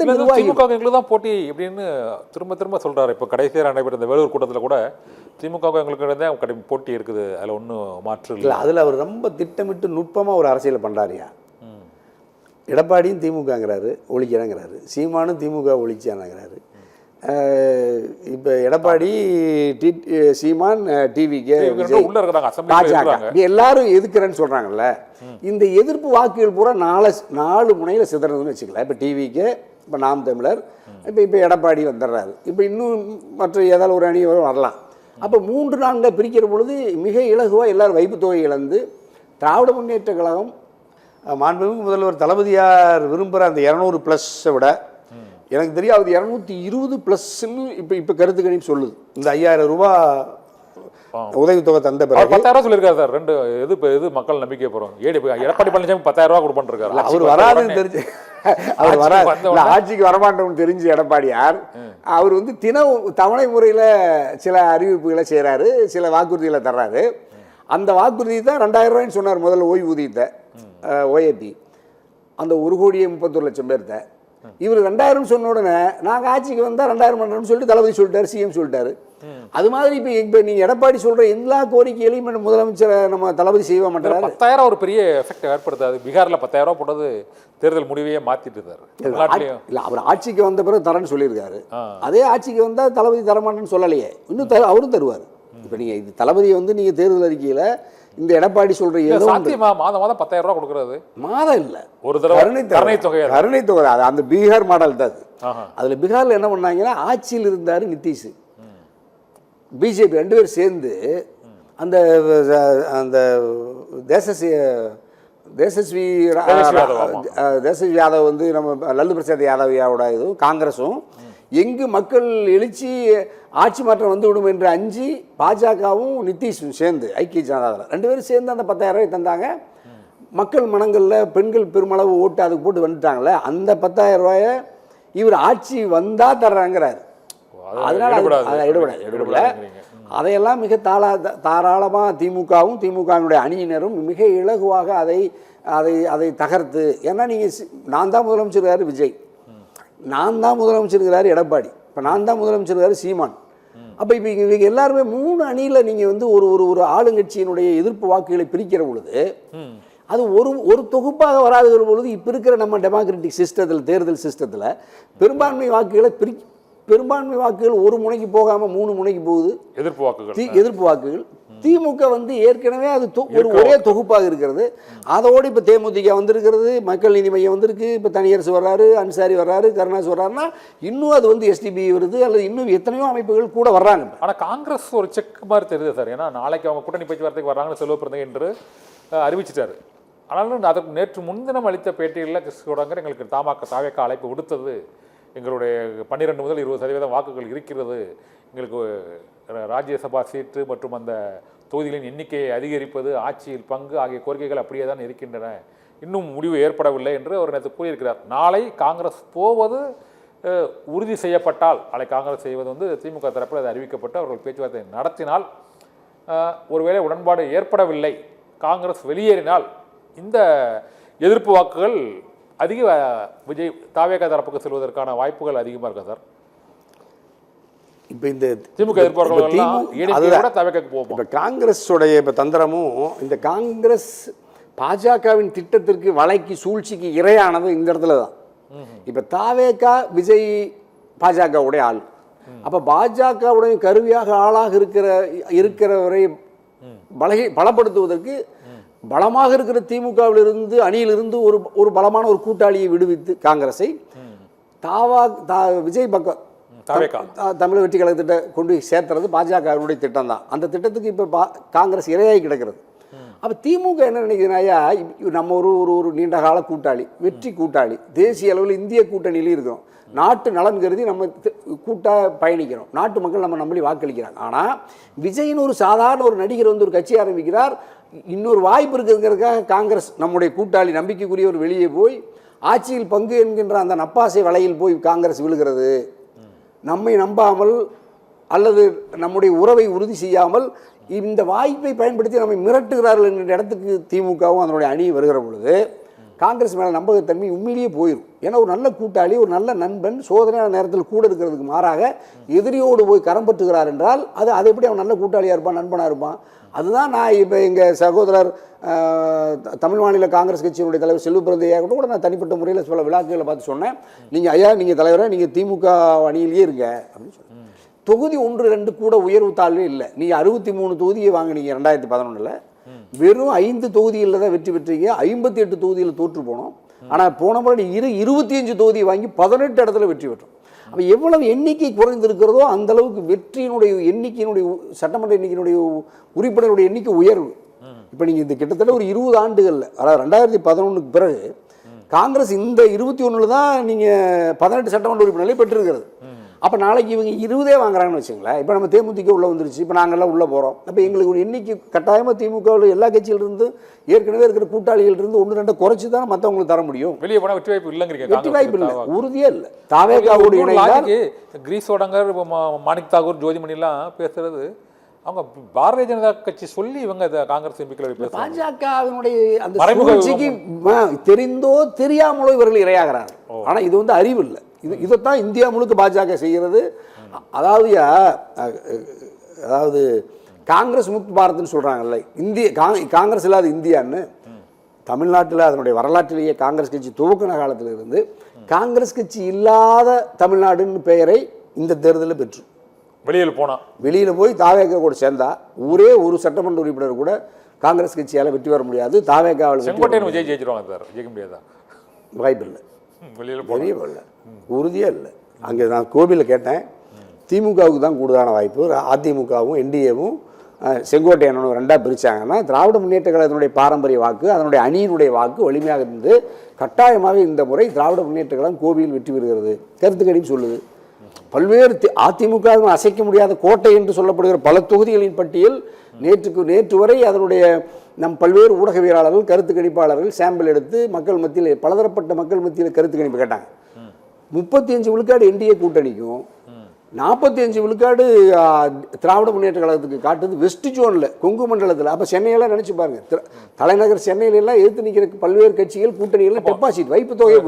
திமுக எங்களுக்கு தான் போட்டி அப்படின்னு திரும்ப திரும்ப சொல்றாரு. இப்போ கடைசியாக நடைபெற்ற இந்த வேலூர் கூட்டத்தில் கூட திமுக எங்களுக்கு தான் போட்டி இருக்குது, அதில் ஒன்றும் மாற்று இல்லை. அதில் அவர் ரொம்ப திட்டமிட்டு நுட்பமாக ஒரு அரசியலை பண்ணுறாருயா. எடப்பாடியும் திமுகங்கிறாரு, ஒழிக்கிறேங்கிறாரு. சீமானும் திமுக ஒழிச்சானங்கிறாரு. இப்போ எடப்பாடி, சீமான், டிவிகே, பாஜக எல்லாரும் எதிர்க்கிறேன்னு சொல்கிறாங்கல்ல. இந்த எதிர்ப்பு வாக்குகள் பூரா 4 முனையில் சிதறதுன்னு வச்சுக்கலாம். இப்போ டிவிகே, இப்போ நாம் தமிழர், இப்போ எடப்பாடி வந்துடுறாரு. இப்போ இன்னும் மற்ற ஏதாவது ஒரு அணி வரலாம். அப்போ 3-4 பிரிக்கிற பொழுது மிக இலகுவாக எல்லாரும் வைப்பு தொகை இழந்து திராவிட முன்னேற்ற கழகம் மாண்புமிகு முதல்வர் தளபதியார் விரும்புகிற அந்த 200+ விட எனக்கு தெரியும் அது 220+ இப்போ கருத்து கணிப்பு சொல்லுது. இந்த 5000 ரூபா உதவித்தொகை தந்த பிறகு 10,000 சொல்லியிருக்காரு சார். எது மக்கள் நம்பிக்கை போகிறோம். எடப்பாடி பழனிசாமி 10,000 ரூபா கொடுப்பான்னு. அவர் வராதுன்னு தெரிஞ்சு, அவர் வராது, ஆட்சிக்கு வரமாட்டோம்னு தெரிஞ்சு எடப்பாடியார் அவர் தவணை முறையில் சில அறிவிப்புகளை செய்கிறாரு, சில வாக்குறுதிகளை தர்றாரு. அந்த வாக்குறுதி தான் 2000 ரூபாய்ன்னு சொன்னார் முதல்ல ஓய்வூதியத்தை, ஓஏபி. அந்த 1,31,00,000 பேர்த்த இவர் 2000 சொன்ன உடனே நாங்கள் ஆட்சிக்கு வந்தால் 2000 பண்ணுறோம்னு சொல்லிட்டு தளபதி சொல்லிட்டாரு, சிஎம் சொல்லிட்டாரு. அது மாதிரி இப்போ நீங்கள் எடப்பாடி சொல்கிற எல்லா கோரிக்கைகளையும் முதலமைச்சர் நம்ம தளபதி செய்ய மாட்டார். 10,000 ஒரு பெரிய எஃபெக்ட் ஏற்படுத்தாது. பீகாரில் 10,000 ரூபா போட்டது தேர்தல் முடிவையே மாற்றிட்டு இருக்காரு. இல்லை, அவர் ஆட்சிக்கு வந்த பிறகு தரேன்னு சொல்லியிருக்காரு. அதே ஆட்சிக்கு வந்தால் தளபதி தரமாட்டேன்னு சொல்லலையே, இன்னும் அவரும் தருவார். இப்போ நீங்கள் இது தளபதியை நீங்கள் தேர்தல் அறிக்கையில் இந்த எடப்பாடி சொல்ற ஏதோ மாதம் 10,000 ரூபா கொடுக்கறது, மாதம் இல்லை, ஒரு கருணை தொகை. அந்த பீகார் மாடல் தான் அது. அதில் பீகாரில் என்ன பண்ணாங்கன்னா, ஆட்சியில் இருந்தார் நிதிஷ், பிஜேபி 2 பேர் சேர்ந்து அந்த அந்த தேசஸ்வி யாதவ் நம்ம லல்லு பிரசாத் யாதவ்யாவோட இதுவும் காங்கிரஸும் எங்கு மக்கள் எழுச்சி ஆட்சி மாற்றம் வந்துவிடும் என்று அஞ்சு பாஜகவும் நிதிஷும் சேர்ந்து ஐக்கிய ஜனதாதளம் 2 பேரும் சேர்ந்து அந்த 10,000 ரூபாய் தந்தாங்க. மக்கள் மனங்களில் பெண்கள் பெருமளவு ஓட்டு அதுக்கு போட்டு வந்துட்டாங்களே, அந்த 10,000 ரூபாயை இவர் ஆட்சி வந்தால் தர்றாங்கிறார். அதனால் எடுபடாது. அதையெல்லாம் மிக தாராளமாக திமுகவும் திமுகவினுடைய அணியினரும் மிக இலகுவாக அதை தகர்த்து, ஏன்னா நீங்கள் நான் தான் முதலமைச்சர் விஜய், நான் தான் முதலமைச்சர் எடப்பாடி, இப்போ நான் தான் முதலமைச்சர் சீமான். அப்போ இப்போ இவங்க எல்லாருமே 3 அணியில் நீங்கள் ஒரு ஆளுங்கட்சியினுடைய எதிர்ப்பு வாக்குகளை பிரிக்கிற பொழுது அது ஒரு தொகுப்பாக வராதுகிற பொழுது இப்போ இருக்கிற நம்ம டெமோக்ராட்டிக் சிஸ்டத்தில், தேர்தல் சிஸ்டத்தில் பெரும்பான்மை வாக்குகள் ஒரு முனைக்கு போகாமல் 3 முனைக்கு போகுது எதிர்ப்பு வாக்குகள். திமுக ஏற்கனவே அது ஒரே தொகுப்பாக இருக்கிறது. அதோடு இப்போ தேமுதிக வந்திருக்கிறது, மக்கள் நீதி மையம் வந்திருக்கு, இப்போ தனியரசு வர்றாரு, அன்சாரி வர்றாரு, கருணாஸ் வர்றாருன்னா இன்னும் அது எஸ்டிபி வருது, அல்லது இன்னும் எத்தனையோ அமைப்புகள் கூட வர்றாங்க. ஆனால் காங்கிரஸ் ஒரு செக் மாதிரி தெரியுது சார். ஏன்னா நாளைக்கு அவங்க கூட்டணி பேச்சுவார்த்தைக்கு வர்றாங்கன்னு செல்வப்பிரந்தகை என்று அறிவிச்சிட்டாரு. ஆனாலும் அதற்கு நேற்று முன்தினம் அளித்த பேட்டிகளில் கிறிஸ்துவடங்கர் எங்களுக்கு தாவேக அழைப்பு விடுத்தது, எங்களுடைய 12 முதல் 20% வாக்குகள் இருக்கிறது, எங்களுக்கு ராஜ்யசபா சீட்டு மற்றும் அந்த தொகுதிகளின் எண்ணிக்கையை அதிகரிப்பது, ஆட்சியில் பங்கு ஆகிய கோரிக்கைகள் அப்படியே தான் இருக்கின்றன, இன்னும் முடிவு ஏற்படவில்லை என்று அவர் நேற்று கூறியிருக்கிறார். நாளை காங்கிரஸ் போவது உறுதி செய்யப்பட்டால், நாளை காங்கிரஸ் செய்வது திமுக தரப்பில் அது அறிவிக்கப்பட்டு அவர்கள் பேச்சுவார்த்தை நடத்தினால், ஒருவேளை உடன்பாடு ஏற்படவில்லை, காங்கிரஸ் வெளியேறினால் இந்த எதிர்ப்பு வாக்குகள் விஜய் தாவேக தரப்புக்கு செல்வதற்கான வாய்ப்புகள் அதிகமாக இருக்கா சார்? இப்போ இந்த திமுக இப்போ காங்கிரஸுடைய இப்போ தந்திரமும், இந்த காங்கிரஸ் பாஜகவின் திட்டத்திற்கு வலைக்கு சூழ்ச்சிக்கு இரையானது இந்த இடத்துல தான். இப்போ தாவேகா விஜய் பாஜகவுடைய ஆள், அப்போ பாஜகவுடைய கருவியாக ஆளாக இருக்கிறவரை பலப்படுத்துவதற்கு பலமாக இருக்கிற திமுகவிலிருந்து அணியிலிருந்து ஒரு பலமான ஒரு கூட்டாளியை விடுவித்து காங்கிரஸை விஜய் பக்கம் தமிழக வெற்றி கழகத்திட்ட கொண்டு சேர்த்துறது பாஜகவினுடைய திட்டம் தான். அந்த திட்டத்துக்கு இப்போ காங்கிரஸ் இரையாகி கிடக்கிறது. அப்போ திமுக என்ன நினைக்கிறதுனாயா, நம்ம ஒரு நீண்ட கால கூட்டாளி, வெற்றி கூட்டாளி, தேசிய அளவில் இந்திய கூட்டணியிலையும் இருக்கிறோம், நாட்டு நலன் கருதி நம்ம கூட்டாக பயணிக்கிறோம், நாட்டு மக்கள் நம்ம நம்பி வாக்களிக்கிறாங்க. ஆனால் விஜய்னு ஒரு சாதாரண ஒரு நடிகர் ஒரு கட்சி ஆரம்பிக்கிறார், இன்னொரு வாய்ப்பு இருக்குங்கிறதுக்காக காங்கிரஸ் நம்முடைய கூட்டாளி நம்பிக்கைக்குரியவர் வெளியே போய் ஆட்சியில் பங்கு என்கின்ற அந்த நப்பாசை வலையில் போய் காங்கிரஸ் விழுகிறது. நம்மை நம்பாமல் அல்லது நம்முடைய உறவை உறுதி செய்யாமல் இந்த வாய்ப்பை பயன்படுத்தி நம்மை மிரட்டுகிறார்கள் என்கிற இடத்துக்கு திமுகவும் அதனுடைய அணி வருகிற பொழுது காங்கிரஸ் மேலே நம்பகத்தன்மை உண்மையிலேயே போயிடும். ஏன்னா ஒரு நல்ல கூட்டாளி, ஒரு நல்ல நண்பன் சோதனையான நேரத்தில் கூட இருக்கிறதுக்கு மாறாக எதிரியோடு போய் கரம் பற்றுகிறார் என்றால் அது எப்படி அவன் நல்ல கூட்டாளியாக இருப்பான், நண்பனாக இருப்பான். அதுதான் நான் இப்போ எங்கள் சகோதரர் தமிழ் மாநில காங்கிரஸ் கட்சியினுடைய தலைவர் செல்வப்பிரந்தையா கூட நான் தனிப்பட்ட முறையில் சில விழாக்களை பார்த்து சொன்னேன், நீங்கள் ஐயா நீங்கள் தலைவராக நீங்கள் திமுக அணியிலேயே இருங்க அப்படின்னு சொன்னேன். தொகுதி 1-2 கூட உயர்வு தாழ்வே இல்லை. நீங்கள் 63 தொகுதியை வாங்கினீங்க 2011, வெறும் 5 தொகுதிகளில் தான் வெற்றி பெற்றீங்க. 58 தொகுதியில் தோற்று போனோம். ஆனால் போன முறை 25 தொகுதியை வாங்கி 18 இடத்துல வெற்றி பெற்றோம். அப்போ எவ்வளவு எண்ணிக்கை குறைந்திருக்கிறதோ அந்த அளவுக்கு வெற்றியினுடைய எண்ணிக்கையினுடைய சட்டமன்ற எண்ணிக்கையினுடைய உறுப்பினருடைய எண்ணிக்கை உயர்வு. இப்போ நீங்கள் இந்த கிட்டத்தட்ட ஒரு 20 ஆண்டுகளில், அதாவது 2011க்கு பிறகு காங்கிரஸ் இந்த 21 தான் நீங்கள் 18 சட்டமன்ற உறுப்பினர்களை பெற்றிருக்கிறது. அப்போ நாளைக்கு இவங்க 20 வாங்குறாங்கன்னு வச்சுங்களேன். இப்போ நம்ம தேமுதிக உள்ளே வந்துருச்சு, இப்போ நாங்கள்லாம் உள்ளே போகிறோம். அப்போ எங்களுக்கு ஒரு எண்ணிக்கை கட்டாயமாக திமுகவில் எல்லா கட்சியிலிருந்து ஏற்கனவே இருக்கிற கூட்டாளிகள் இருந்து 1-2 குறைச்சி தான் மற்றவங்களுக்கு தர முடியும். வெளியே போனால் வெற்றி வாய்ப்பு இல்லைங்கிறீங்க. வெற்றி வாய்ப்பு இல்லை, உறுதியே இல்லை. தாவேகாவோடு இணைந்தால் கிரீஷ் ஓடங்கர், மாணிக் தாகூர், ஜோதிமணிலாம் பேசுறது அவங்க பாரதிய ஜனதா கட்சி சொல்லி இவங்க காங்கிரஸ் எம்பிக்கள் பாஜகவினுடைய அந்த சூழ்ச்சிக்கு தெரிந்தோ தெரியாமலோ இவர்கள் இரையாகிறார்கள். ஆனால் இது வந்து அறிவு இல்லை. இதைத்தான் இந்தியா முழுக்க பாஜக செய்கிறது. அதாவது காங்கிரஸ் முக்த் பாரத்னு சொல்கிறாங்கல்ல, காங்கிரஸ் இல்லாத இந்தியான்னு. தமிழ்நாட்டில் அதனுடைய வரலாற்றிலேயே காங்கிரஸ் கட்சி துவக்கின காலத்தில் இருந்து காங்கிரஸ் கட்சி இல்லாத தமிழ்நாடுன்னு பெயரை இந்த தேர்தலில் பெற்று வெளியில் போய் தாவேகா கூட சேர்ந்தா ஒரே ஒரு சட்டமன்ற உறுப்பினர் கூட காங்கிரஸ் கட்சியால் வெற்றி பெற முடியாது. தாவேகாவில் ஜெயிக்க முடியாதா? வாய்ப்பு இல்லை, வெளியே இல்லை, உறுதியே இல்லை. அங்கே நான் கோபியில் கேட்டேன், திமுகவுக்கு தான் கூடுதலான வாய்ப்பு. அதிமுகவும் என்டிஏவும் செங்கோட்டையனும் 2ஆக பிரித்தாங்கன்னா திராவிட முன்னேற்ற கழகத்தினுடைய பாரம்பரிய வாக்கு, அதனுடைய அணியினுடைய வாக்கு வலிமையாக இருந்து கட்டாயமாக இந்த முறை திராவிட முன்னேற்ற கழகம் கோபியில் வெற்றி பெறுகிறது கருத்து கணிப்பு சொல்லுது. பல்வேறு அதிமுகவும் அசைக்க முடியாத கோட்டை என்று சொல்லப்படுகிற பல தொகுதிகளின் பட்டியல் நேற்று வரை அதனுடைய பல்வேறு ஊடகவியலாளர்கள், கருத்து கணிப்பாளர்கள் சாம்பிள் எடுத்து மக்கள் மத்தியில், பலதரப்பட்ட மக்கள் மத்தியில் கருத்து கணிப்பு கேட்டாங்க. 35 விழுக்காடு என்டிஏ கூட்டணிக்கும் 45 விழுக்காடு திராவிட முன்னேற்ற கழகத்துக்கு காட்டுது வெஸ்ட் ஜோனில், கொங்கு மண்டலத்தில். அப்போ சென்னையெல்லாம் நினச்சி பாருங்க, தலைநகர் சென்னையிலெல்லாம் எதிர்த்து நிற்கிற பல்வேறு கட்சிகள் கூட்டணிகள்லாம் டெபாசிட் வைப்பு தொகையை